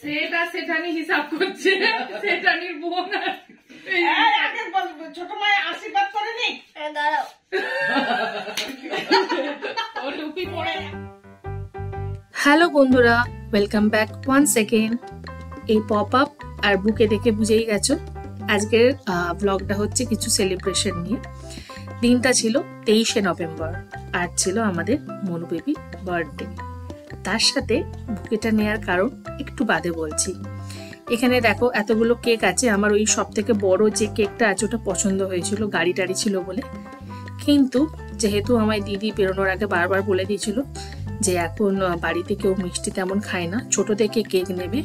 সেটা সেটানি হিসাব করছে, সেটানির বোন। ছোট মায়ের আশীর্বাদ করে নি, দাঁড়াও। ও টুপি পরে। হ্যালো বন্ধুরা, ওয়েলকাম ব্যাক ওয়ান সেকেন্ড। এই পপ আপ আর বুকে দেখে বুঝেই গেছো আজকের ব্লগটা হচ্ছে কিছু সেলিব্রেশন নিয়ে। দিনটা ছিল 23শে নভেম্বর আর ছিল আমাদের মনু বেবির বার্থডে। তার সাথে বুকেটা নেওয়ার কারণ একটু বাদে বলছি। এখানে দেখো এতগুলো কেক আছে। আমার ওই সব থেকে বড় যে কেকটা আছে ওটা পছন্দ হয়েছিল, গাড়ি টাড়ি ছিল বলে। কিন্তু যেহেতু আমার দিদি বেরোনোর আগে বারবার বলে দিয়েছিল যে এখন বাড়িতে কেউ মিষ্টি তেমন খায় না, ছোট থেকে কেক নেবে,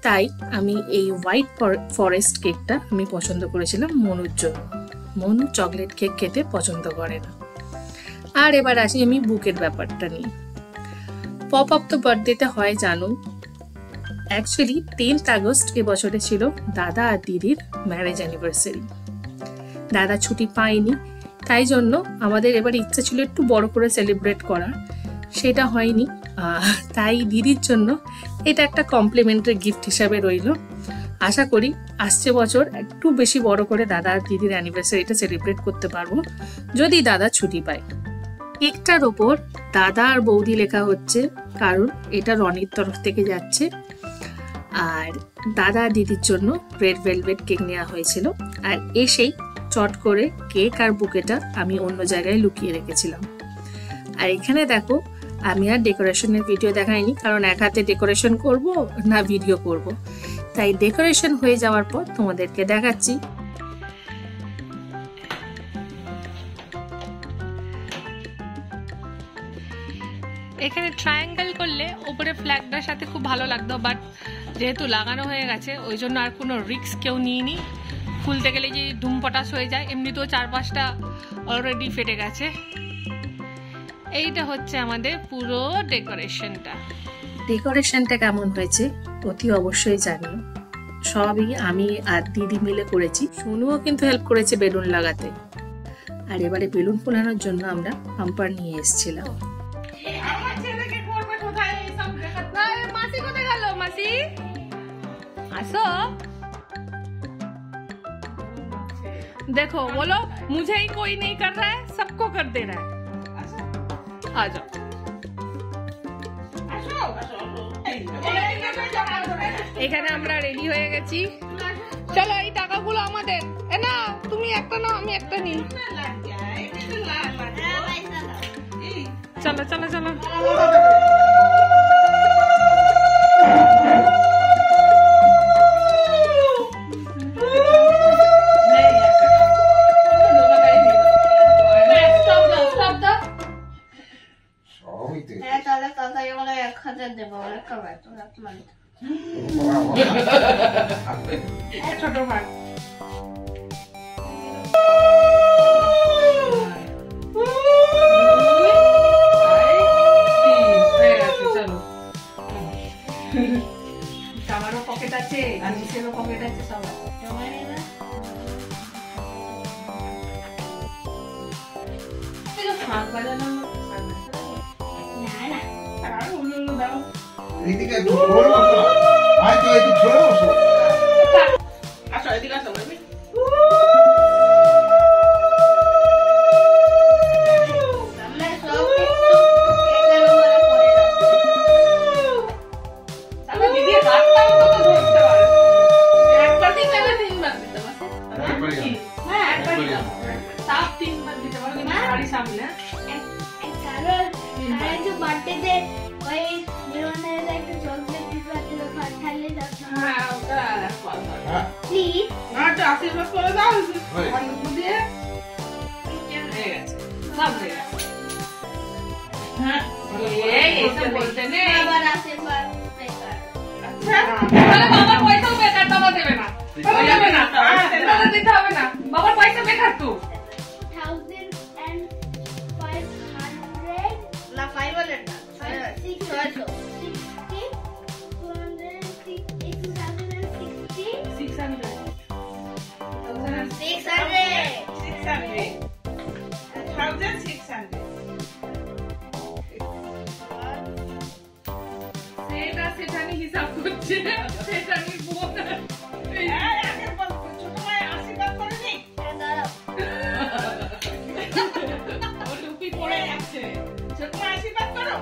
তাই আমি এই হোয়াইট ফরেস্ট কেকটা আমি পছন্দ করেছিলাম মনুর জন্য। মনু চকলেট কেক খেতে পছন্দ করে না। আর এবার আসি আমি বুকের ব্যাপারটা নিয়ে। পপ আপ তো বার্থডেতে হয় জানো। অ্যাকচুয়ালি 10 আগস্ট এবছরে ছিল দাদা আর দিদির ম্যারেজ অ্যানিভার্সারি। দাদা ছুটি পায়নি, তাই জন্য আমাদের এবার ইচ্ছা ছিল একটু বড় করে সেলিব্রেট করার, সেটা হয়নি। তাই দিদির জন্য এটা একটা কমপ্লিমেন্টারি গিফট হিসাবে রইল। আশা করি আসছে বছর একটু বেশি বড় করে দাদা আর দিদির অ্যানিভার্সারিটা সেলিব্রেট করতে পারবো, যদি দাদা ছুটি পায়। কেকটার ওপর দাদা আর বৌদি লেখা হচ্ছে, কারণ এটা রনির তরফ থেকে যাচ্ছে। আর দাদা আর দিদির জন্য রেড ভেলভেট কেক নেওয়া হয়েছিল। আর এসেই চট করে কেক আর বুকেটা আমি অন্য জায়গায় লুকিয়ে রেখেছিলাম। আর এখানে দেখো আমি আর ডেকোরেশনের ভিডিও দেখাইনি, কারণ এক হাতে ডেকোরেশন করব না ভিডিও করব, তাই ডেকোরেশন হয়ে যাওয়ার পর তোমাদেরকে দেখাচ্ছি। এখানে ট্রায়াঙ্গেল করলে উপরে ফ্ল্যাগটার সাথে খুব ভালো লাগতো, বাট যেহেতু লাগানো হয়ে গেছে ওই জন্য আর কোনো রিস্ক কেউ নিইনি। খুলতে গেলে যে ধুম পটাশ হয়ে যায়, এমনিতেও 4-5টা অলরেডি ফেটে গেছে। এইটা হচ্ছে আমাদের পুরো ডেকোরেশনটা। ডেকোরেশনটা কেমন হয়েছে অতি অবশ্যই জানিও। সবই আমি আর দিদি মিলে করেছি, সোনুও কিন্তু হেল্প করেছে বেলুন লাগাতে। আর এবারে বেলুন ফোলানোর জন্য আমরা পাম্পার নিয়ে এসেছিলাম। মাসি কোথায় গেল? মাসি আসো, देखो बोलो मुझे ही कोई नहीं कर रहा है, सबको कर दे रहा है। आ जाओ, এখানে আমরা রেডি হয়ে গেছি। চলো এই টাকাগুলো আমাদের, এ না তুমি একটা নাও আমি একটা নিই। চলো চলো চলো। ছোট ভাই আমারও পকেট আছে আর নিচেরও পকেট আছে সবার। শাক বাজানো এদিকে একটু ছোড়ো বসো, আয় তো একটু ছোড়ো বসো। আসো এদিকে আসো বেবি। আশীর্বাদ করে দাও দিয়ে হয়ে গেছে, সব হয়ে গেছে। হ্যাঁ এইসব বলতে নেই। বাবার আশীর্বাদ বেকার। আচ্ছা তাহলে বাবার পয়সাও বেকার, বাবা দেবে না, বাবা দেবে না, তাহলে দিতে হবে না, বাবার পয়সা বেকার তো। 1500 না 500 না 600 সেটা সেটানি হিসাব করছে সেটা আমি বলতে ছোট ভাই আশীর্বাদ করে নি দাঁড়াও ও টুপি পরে যাচ্ছে ছোট ভাই আশীর্বাদ করো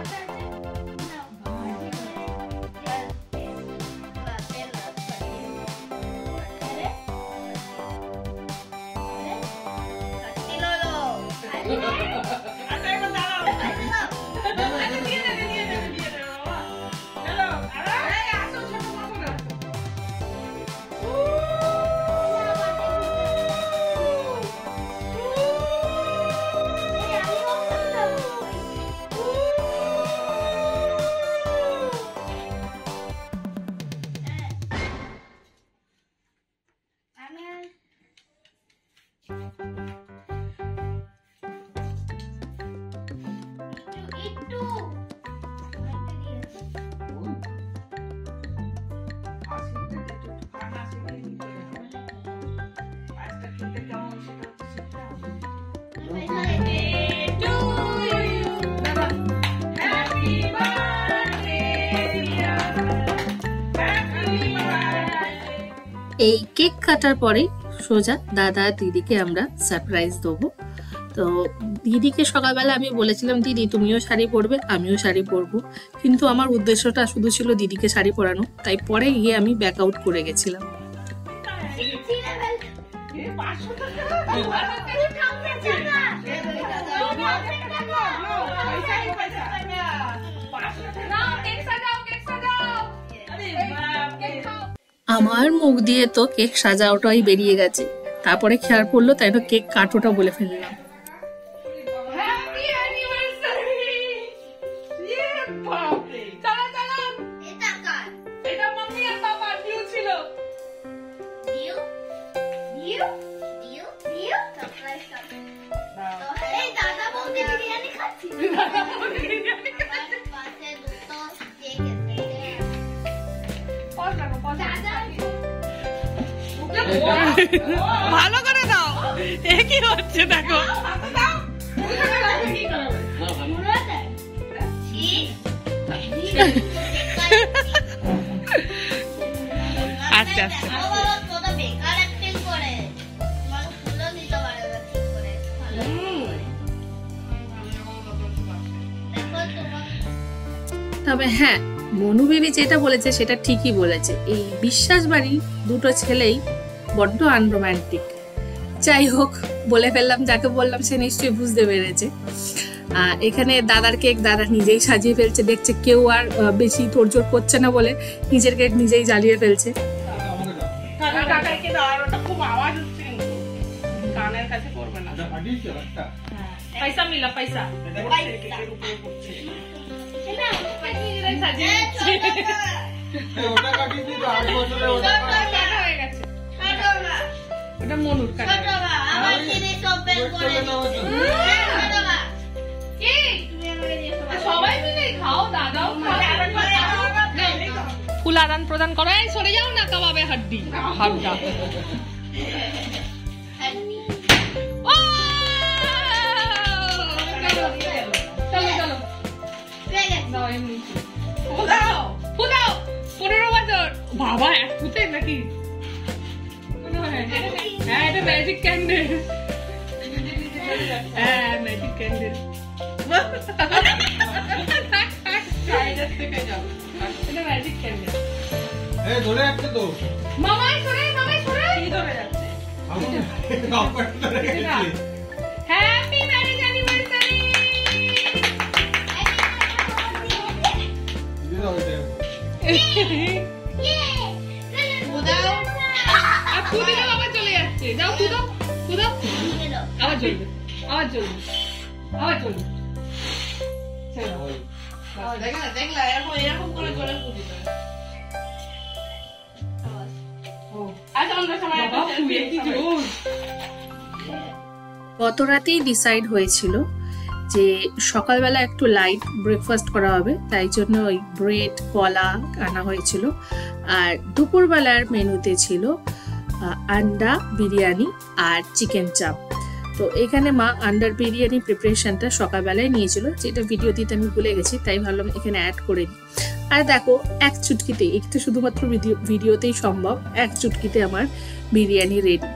এই কেক কাটার পরে সোজা দাদা দিদিকে আমরা সারপ্রাইজ দেবো। তো দিদিকে সকালবেলা আমি বলেছিলাম দিদি তুমিও শাড়ি পরবে আমিও শাড়ি পরবো, কিন্তু আমার উদ্দেশ্যটা শুধু ছিল দিদিকে শাড়ি পরানো, তাই পরে গিয়ে আমি ব্যাক আউট করে গেছিলাম। আমার মুখ দিয়ে তো কেক সাজাওটাই বেরিয়ে গেছে, তারপরে খেয়াল পড়লো তাই তো কেক কাটোটা বলে ফেললাম। ভালো করে দাও, এ কি হচ্ছে দেখো। আচ্ছা আচ্ছা তবে হ্যাঁ, মনু বেবি যেটা বলেছে সেটা ঠিকই বলেছে, এই বিশ্বাস বাড়ি দুটো ছেলেই বড্ড আনরোম্যান্টিক। যাই হোক, বলে ফেললাম, যাকে বললাম সে নিশ্চয়ই বুঝতে পেরেছে। এখানে দাদার কেক দাদা নিজেই সাজিয়ে ফেলছে, দেখছে কেউ আর বেশি তোড়জোড় করছে না বলে নিজের কেক নিজেই জ্বালিয়ে ফেলছে। পয়সা মিলা পয়সা ওটা মনুর কাটা সবাই মিলে খাও, দাদাও ফুল আদান প্রদান করো। এই সরে যাও না, কাবাবে হাড্ডি হাড্ডা। চলো চলো দাও এমনি ফুদাও ফুদাও 15 বছর বাবা এক ফুটে নাকি? হ্যাঁ এটা ম্যাজিক ক্যান্ডেল, হ্যাঁ ম্যাজিক ক্যান্ডেল। এটা ম্যাজিক ক্যান্ডেল। এই ধরে যাচ্ছে তো মামাই সরে কি ধরে যাচ্ছে? Happy marriage anniversary. ফুদিনা বাবা চলে যাচ্ছে, যাও ফুদো ফুদো, আবার জ্বলবে আবার জ্বলবে আবার জ্বলবে। দেখলা এরকম করে করে ফুদিনা। গত রাতেই ডিসাইড হয়েছিল যে সকালবেলা একটু লাইট ব্রেকফাস্ট করা হবে, তাই জন্য ওই ব্রেড কলা আনা হয়েছিল। আর দুপুরবেলার মেনুতে ছিল আন্ডা বিরিয়ানি আর চিকেন চাপ। তো এখানে মা আন্ডার বিরিয়ানি প্রিপারেশনটা সকালবেলায় নিয়েছিল, যেটা ভিডিও দিতে আমি ভুলে গেছি, তাই ভাবলাম এখানে অ্যাড করে নিই। আর দেখো এক চুটকিতে, এটা শুধুমাত্র ভিডিওতেই সম্ভব, এক চুটকিতে আমার বিরিয়ানি রেডি।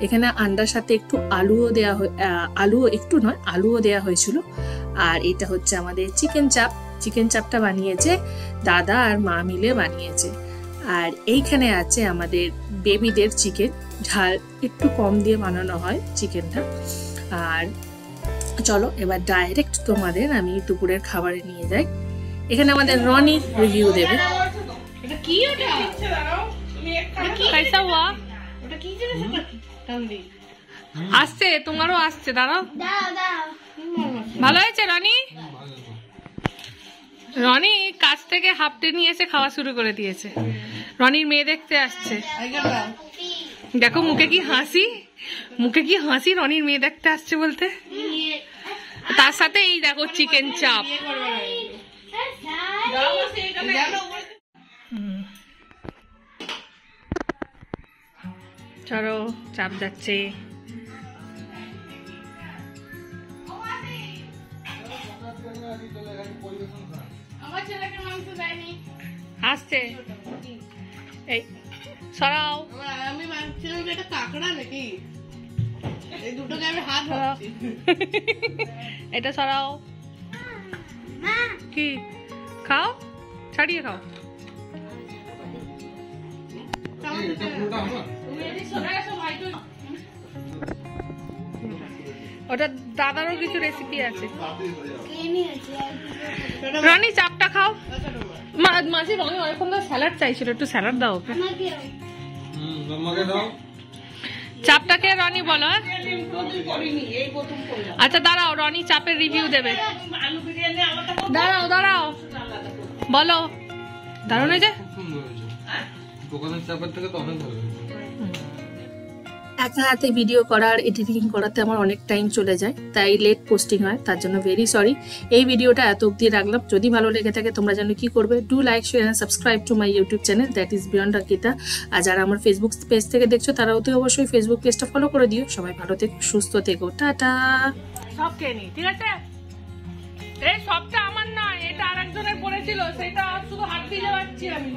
এখানে আন্ডার সাথে একটু আলুও দেওয়া হয়েছিল। আর এটা হচ্ছে আমাদের চিকেন চাপ। চিকেন চাপটা বানিয়েছে দাদা আর মা মিলে বানিয়েছে। আর এইখানে আছে আমাদের বেবিদের চিকেন, ঝাল একটু কম দিয়ে বানানো হয় চিকেনটা। আর চলো এবার ডাইরেক্ট তোমাদের আমি দুপুরের খাবারে নিয়ে যাই। এখানে আমাদের রনি রিভিউ দেবে। এটা কি ওটা? দাঁড়াও, তুমি कैसा हुआ? ওটা কি জিনিস এটা? কান্দি। আসছে, তোমারও আসছে, দাঁড়াও। ভালো হয়েছে রনি? রনি কাছ থেকে হাফটে নিয়ে এসে খাওয়া শুরু করে দিয়েছে। রনির মেয়ে দেখতে আসছে। দেখো মুখে কি হাসি, মুখে কি হাসি, রনির মেয়ে দেখতে আসছে বলতে। তার সাথে এই দেখো চিকেন চাপ। চলো চাপ যাচ্ছে। আমার ছেলেকে মাংস দেয়নি। আসছে, এই সরাও। আমি ভাবছিলাম যে এটা কাঁকড়া নাকি, এই দুটোকে আমি হাত সরাও। ভাবছি। এটা সরাও। কি খাও, ছাড়িয়ে খাও। ওটা দাদারও কিছু রেসিপি আছে। রনি চাপটা খাও। মাঝে রনি অনেকক্ষণ ধরে স্যালাড চাইছিল, একটু স্যালাড দাও ওকে। চাপটা খেয়ে রনি বলো। আচ্ছা দাঁড়াও, রনি চাপের রিভিউ দেবে। আলু বিরিয়ানি আমারটা দাঁড়াও দাঁড়াও বলো। দারুণ হয়েছে। দোকানের চাপের থেকে তো অনেক ভালো হয়েছে। একা হাতে ভিডিও করার এডিটিং করাতে আমার অনেক টাইম চলে যায়, তাই লেট পোস্টিং হয়, তার জন্য ভেরি সরি। এই ভিডিওটা এত অবধি রাখলাম। যদি ভালো লেগে থাকে তোমরা জানো কি করবে, do like share and subscribe to my YouTube channel, that is beyond Ankita. আর যারা আমার ফেসবুক পেজ থেকে দেখছো তারা অতি অবশ্যই ফেসবুক পেজটা ফলো করে দিও। সবাই ভালো থেকো, সুস্থ থেকো, টাটা। সব খেয়ে নি, ঠিক আছে? এই সবটা আমার নয়, এটা আরেকজনের পড়েছিল, সেটা শুধু হাত দিয়ে যাচ্ছি আমি।